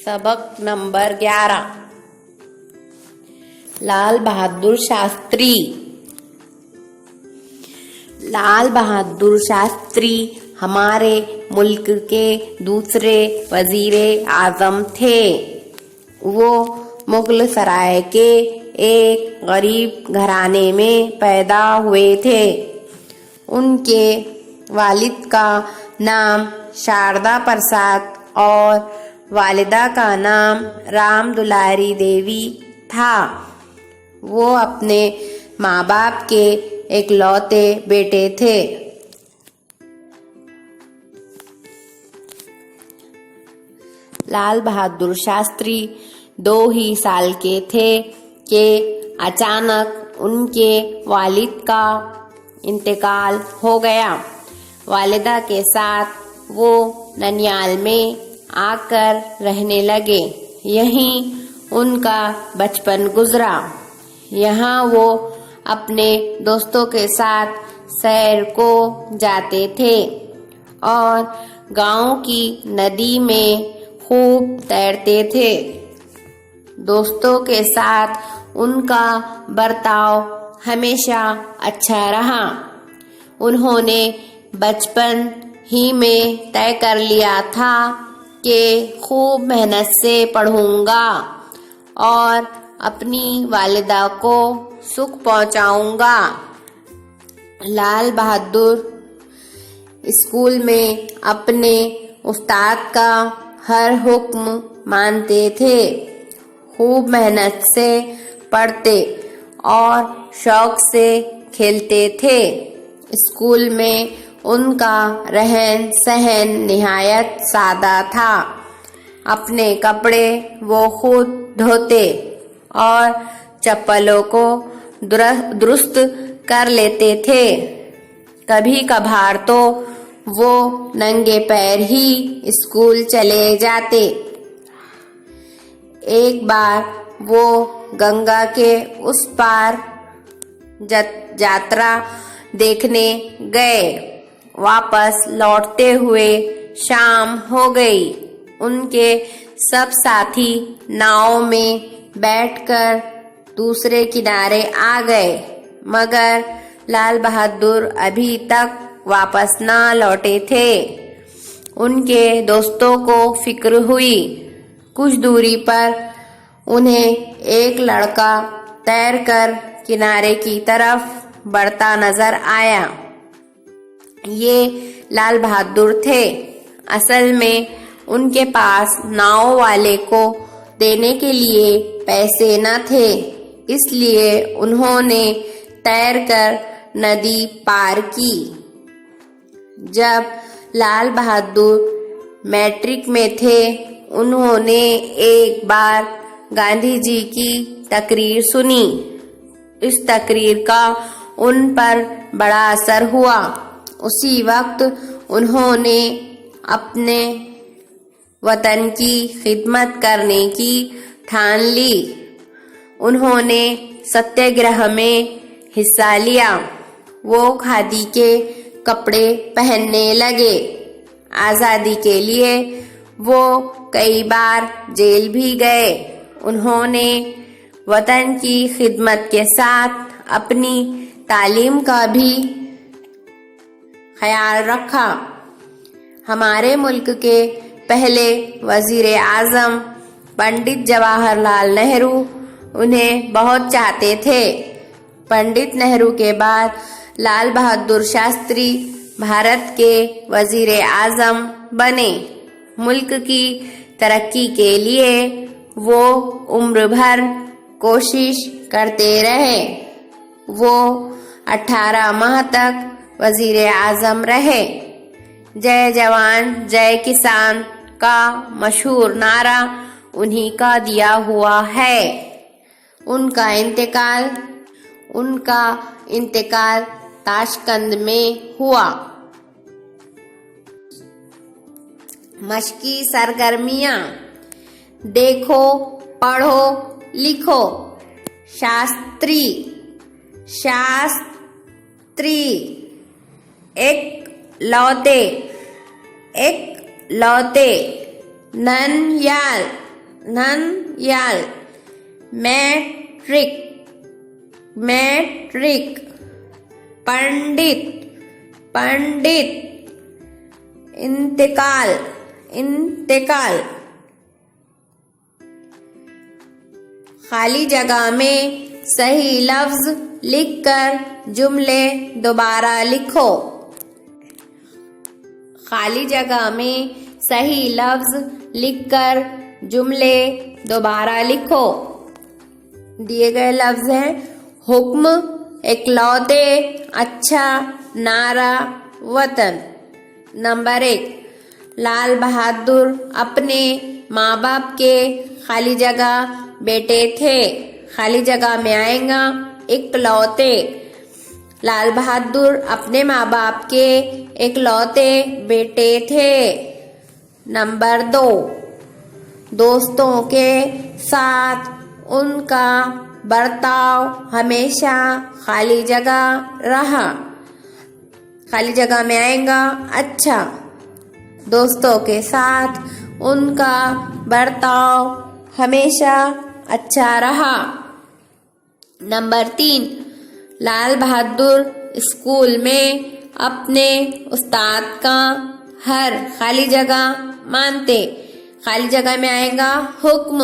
सबक नंबर 11। लाल बहादुर शास्त्री। लाल बहादुर शास्त्री हमारे मुल्क के दूसरे वजीरे आजम थे। वो मुगल सराय के एक गरीब घराने में पैदा हुए थे। उनके वालिद का नाम शारदा प्रसाद और वालिदा का नाम राम दुलारी देवी था। वो अपने माँ बाप के इकलौते बेटे थे। लाल बहादुर शास्त्री 2 ही साल के थे कि अचानक उनके वालिद का इंतकाल हो गया। वालिदा के साथ वो ननियाल में आकर रहने लगे। यहीं उनका बचपन गुजरा। यहाँ वो अपने दोस्तों के साथ सैर को जाते थे और गांव की नदी में खूब तैरते थे। दोस्तों के साथ उनका बर्ताव हमेशा अच्छा रहा। उन्होंने बचपन ही में तय कर लिया था कि खूब मेहनत से पढ़ूंगा और अपनी वालिदा को सुख पहुंचाऊंगा। लाल बहादुर स्कूल में अपने उस्ताद का हर हुक्म मानते थे। खूब मेहनत से पढ़ते और शौक से खेलते थे। स्कूल में उनका रहन सहन निहायत सादा था। अपने कपड़े वो खुद धोते और चप्पलों को दुरुस्त कर लेते थे। कभी कभार तो वो नंगे पैर ही स्कूल चले जाते। एक बार वो गंगा के उस पार यात्रा देखने गए। वापस लौटते हुए शाम हो गई। उनके सब साथी नाव में बैठकर दूसरे किनारे आ गए, मगर लाल बहादुर अभी तक वापस ना लौटे थे। उनके दोस्तों को फिक्र हुई। कुछ दूरी पर उन्हें एक लड़का तैरकर किनारे की तरफ बढ़ता नजर आया। ये लाल बहादुर थे। असल में उनके पास नाव वाले को देने के लिए पैसे न थे, इसलिए उन्होंने तैरकर नदी पार की। जब लाल बहादुर मैट्रिक में थे, उन्होंने एक बार गांधी जी की तकरीर सुनी। इस तकरीर का उन पर बड़ा असर हुआ। उसी वक्त उन्होंने अपने वतन की खिदमत करने की ठान ली। उन्होंने सत्याग्रह में हिस्सा लिया। वो खादी के कपड़े पहनने लगे। आजादी के लिए वो कई बार जेल भी गए। उन्होंने वतन की खिदमत के साथ अपनी तालीम का भी ख्याल रखा। हमारे मुल्क के पहले वजीर आजम पंडित जवाहरलाल नेहरू उन्हें बहुत चाहते थे। पंडित नेहरू के बाद लाल बहादुर शास्त्री भारत के वजीर आजम बने। मुल्क की तरक्की के लिए वो उम्र भर कोशिश करते रहे। वो 18 माह तक वजीर आजम रहे। जय जवान जय किसान का मशहूर नारा उन्हीं का दिया हुआ है। उनका इंतकाल ताशकंद में हुआ। मशकी सरगर्मियां: देखो, पढ़ो, लिखो। शास्त्री एक लौते ननियाल ननयाल, मैट्रिक, मैट्रिक, पंडित, पंडित, इंतकाल, इंतकाल। खाली जगह में सही लफ्ज लिखकर जुमले दोबारा लिखो। खाली जगह में सही लफ्ज लिखकर जुमले दोबारा लिखो। दिए गए लफ्ज हैं हुक्म, इकलौते, अच्छा, नारा, वतन। नंबर 1, लाल बहादुर अपने माँ बाप के खाली जगह बेटे थे। खाली जगह में आएगा इकलौते। लाल बहादुर अपने माँ बाप के इकलौते बेटे थे। नंबर 2, दोस्तों के साथ उनका बर्ताव हमेशा खाली जगह रहा। खाली जगह में आएगा अच्छा। दोस्तों के साथ उनका बर्ताव हमेशा अच्छा रहा। नंबर 3, लाल बहादुर स्कूल में अपने उस्ताद का हर खाली जगह मानते। खाली जगह में आएगा हुक्म।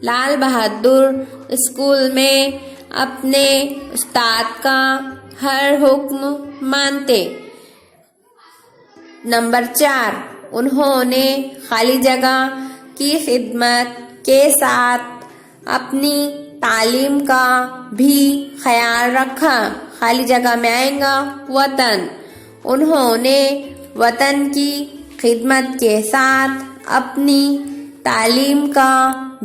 लाल बहादुर स्कूल में अपने उस्ताद का हर हुक्म मानते। नंबर 4, उन्होंने खाली जगह की खिदमत के साथ अपनी तालीम का भी ख्याल रखा। खाली जगह में आएगा वतन। उन्होंने वतन की खिदमत के साथ अपनी तालीम का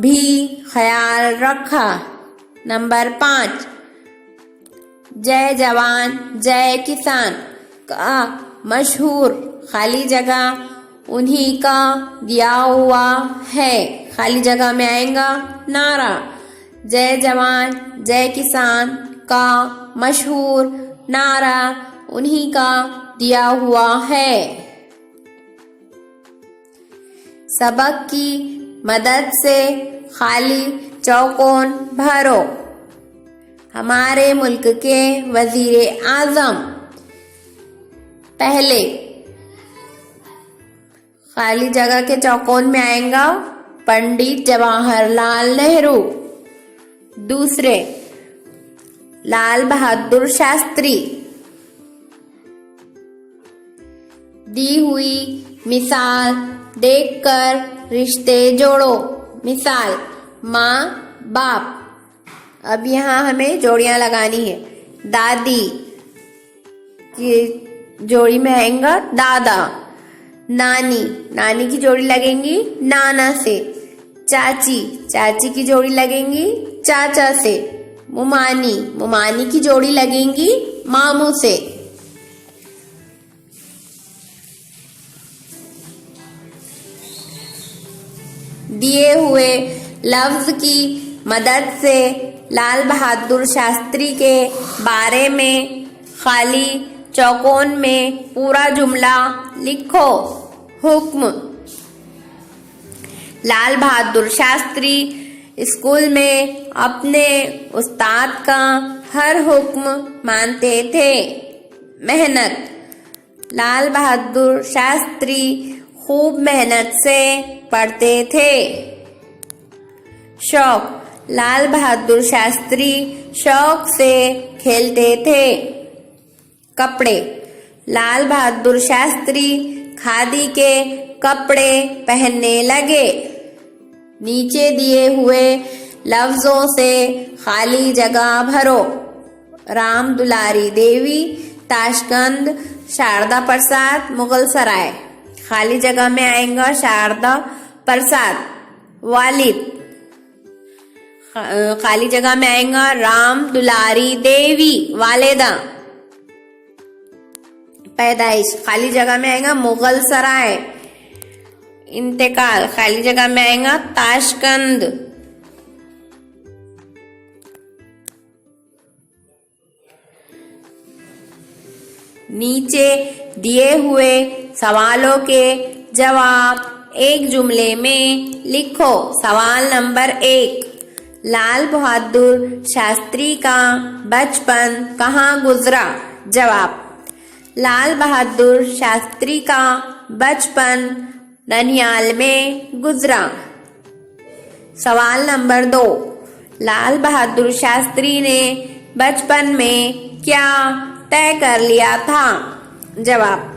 भी ख्याल रखा। नंबर 5, जय जवान जय किसान का मशहूर खाली जगह उन्हीं का दिया हुआ है। खाली जगह में आएगा नारा। जय जवान जय किसान का मशहूर नारा उन्हीं का दिया हुआ है। सबक की मदद से खाली चौकोन भरो। हमारे मुल्क के वजीर आजम पहले खाली जगह के चौकोन में आएगा पंडित जवाहरलाल नेहरू। दूसरे लाल बहादुर शास्त्री। दी हुई मिसाल देखकर रिश्ते जोड़ो। मिसाल माँ बाप। अब यहाँ हमें जोड़ियां लगानी है। दादी की जोड़ी में आएगा दादा। नानी, नानी की जोड़ी लगेंगी नाना से। चाची, चाची की जोड़ी लगेंगी चाचा से। मुमानी, मुमानी की जोड़ी लगेंगी मामू से। दिए हुए लफ्ज की मदद से लाल बहादुर शास्त्री के बारे में खाली चौकोन में पूरा जुमला लिखो। हुक्म। लाल बहादुर शास्त्री स्कूल में अपने उस्ताद का हर हुक्म मानते थे। मेहनत। लाल बहादुर शास्त्री खूब मेहनत से पढ़ते थे। शौक। लाल बहादुर शास्त्री शौक से खेलते थे। कपड़े। लाल बहादुर शास्त्री खादी के कपड़े पहनने लगे। नीचे दिए हुए लफ्जों से खाली जगह भरो। राम दुलारी देवी, ताशकंद, शारदा प्रसाद, मुगल सराय। खाली जगह में आएगा शारदा प्रसाद। वालिद। खाली जगह में आएगा राम दुलारी देवी, वालिदा। पैदाइश। खाली जगह में आएगा मुगल सराय। इंतकाल। खाली जगह में आएगा ताशकंद। नीचे दिए हुए सवालों के जवाब एक जुमले में लिखो। सवाल नंबर 1, लाल बहादुर शास्त्री का बचपन कहाँ गुजरा? जवाब, लाल बहादुर शास्त्री का बचपन ननिहाल में गुजरा। सवाल नंबर 2, लाल बहादुर शास्त्री ने बचपन में क्या तय कर लिया था? जवाब,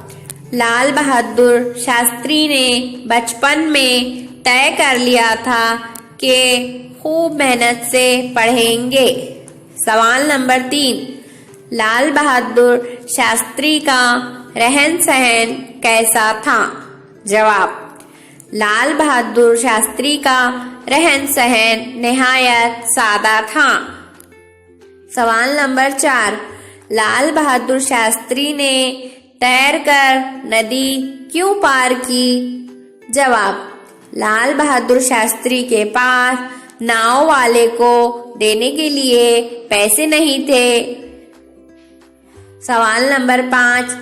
लाल बहादुर शास्त्री ने बचपन में तय कर लिया था कि खूब मेहनत से पढ़ेंगे। सवाल नंबर 3, लाल बहादुर शास्त्री का रहन सहन कैसा था? जवाब, लाल बहादुर शास्त्री का रहन सहन निहायत सादा था। सवाल नंबर 4, लाल बहादुर शास्त्री ने तैरकर नदी क्यों पार की? जवाब, लाल बहादुर शास्त्री के पास नाव वाले को देने के लिए पैसे नहीं थे। सवाल नंबर 5,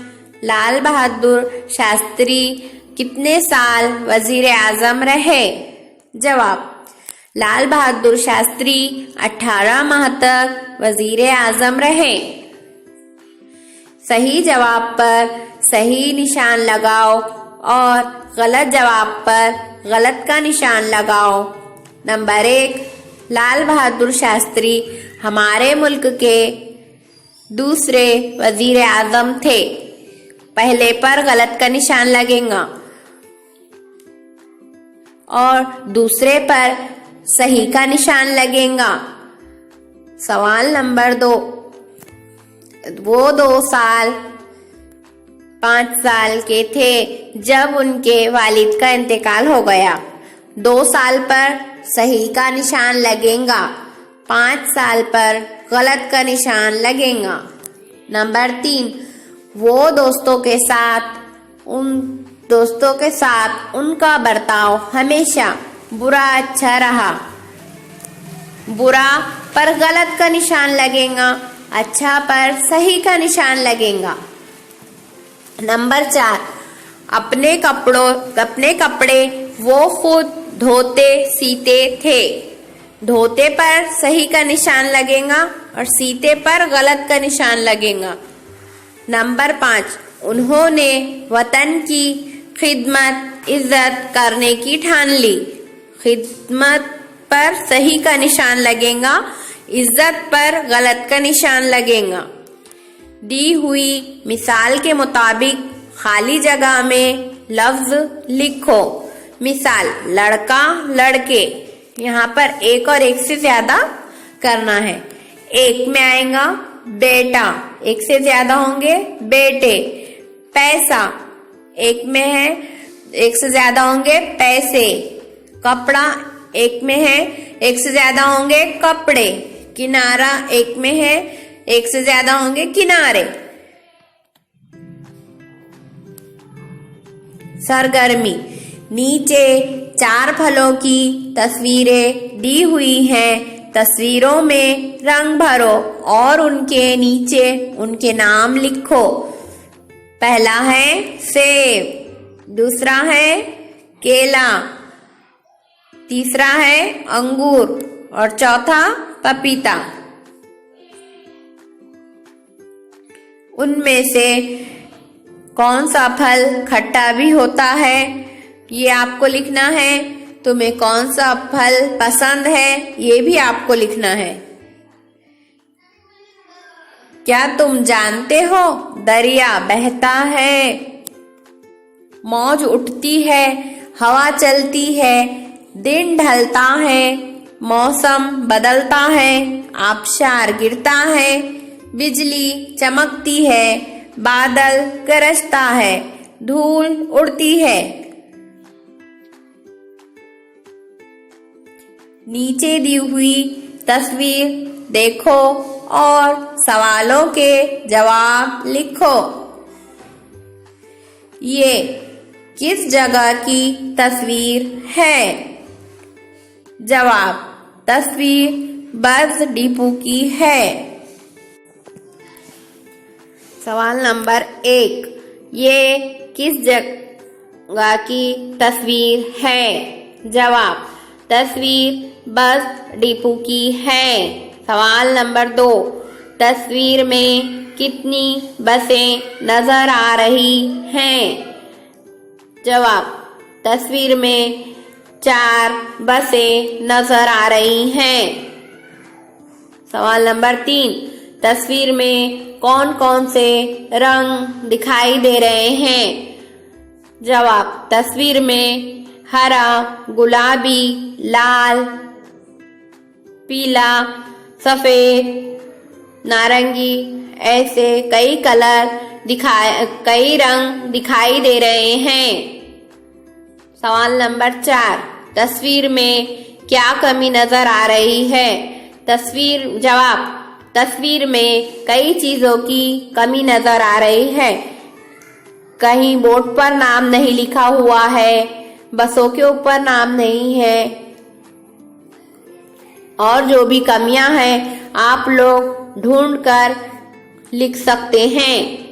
लाल बहादुर शास्त्री कितने साल वजीर आजम रहे? जवाब, लाल बहादुर शास्त्री 18 माह तक वजीर आजम रहे। सही जवाब पर सही निशान लगाओ और गलत जवाब पर गलत का निशान लगाओ। नंबर 1, लाल बहादुर शास्त्री हमारे मुल्क के दूसरे वजीर आजम थे। पहले पर गलत का निशान लगेगा और दूसरे पर सही का निशान लगेगा। सवाल नंबर 2, वो 2 साल 5 साल के थे जब उनके वालिद का इंतकाल हो गया। 2 साल पर सही का निशान लगेगा, 5 साल पर गलत का निशान लगेगा। नंबर 3, वो दोस्तों के साथ उनका बर्ताव हमेशा बुरा अच्छा रहा। बुरा पर गलत का निशान लगेगा, अच्छा पर सही का निशान लगेगा। नंबर 4, अपने कपड़े वो खुद धोते सीते थे। धोते पर सही का निशान लगेगा और सीते पर गलत का निशान लगेगा। नंबर 5, उन्होंने वतन की खिदमत इज्जत करने की ठान ली। खिदमत पर सही का निशान लगेगा, इज्जत पर गलत का निशान लगेगा। दी हुई मिसाल के मुताबिक खाली जगह में लफ्ज लिखो। मिसाल, लड़का लड़के, यहाँ पर एक और एक से ज्यादा करना है। एक में आएगा बेटा, एक से ज्यादा होंगे बेटे। पैसा, एक में है, एक से ज्यादा होंगे पैसे। कपड़ा, एक में है, एक से ज्यादा होंगे कपड़े। किनारा, एक में है, एक से ज्यादा होंगे किनारे। सरगर्मी, नीचे 4 फलों की तस्वीरें दी हुई हैं। तस्वीरों में रंग भरो और उनके नीचे उनके नाम लिखो। पहला है सेब, दूसरा है केला, तीसरा है अंगूर और चौथा पपीता। उनमें से कौन सा फल खट्टा भी होता है, ये आपको लिखना है। तुम्हें कौन सा फल पसंद है, ये भी आपको लिखना है। क्या तुम जानते हो दरिया बहता है, मौज उठती है, हवा चलती है, दिन ढलता है, मौसम बदलता है, आबशार गिरता है, बिजली चमकती है, बादल गरजता है, धूल उड़ती है। नीचे दी हुई तस्वीर देखो और सवालों के जवाब लिखो। ये किस जगह की तस्वीर है? जवाब, तस्वीर बस डिपो की है। सवाल नंबर 1, ये की तस्वीर है। जवाब, तस्वीर बस डिपो की है। सवाल नंबर 2, तस्वीर में कितनी बसें नजर आ रही हैं? जवाब, तस्वीर में 4 बसें नजर आ रही हैं। सवाल नंबर 3, तस्वीर में कौन कौन से रंग दिखाई दे रहे हैं? जवाब, तस्वीर में हरा, गुलाबी, लाल, पीला, सफेद, नारंगी ऐसे कई रंग दिखाई दे रहे हैं। सवाल नंबर 4, तस्वीर में क्या कमी नजर आ रही है? जवाब, तस्वीर में कई चीजों की कमी नजर आ रही है। कहीं बोर्ड पर नाम नहीं लिखा हुआ है, बसों के ऊपर नाम नहीं है, और जो भी कमियां हैं आप लोग ढूंढकर लिख सकते हैं।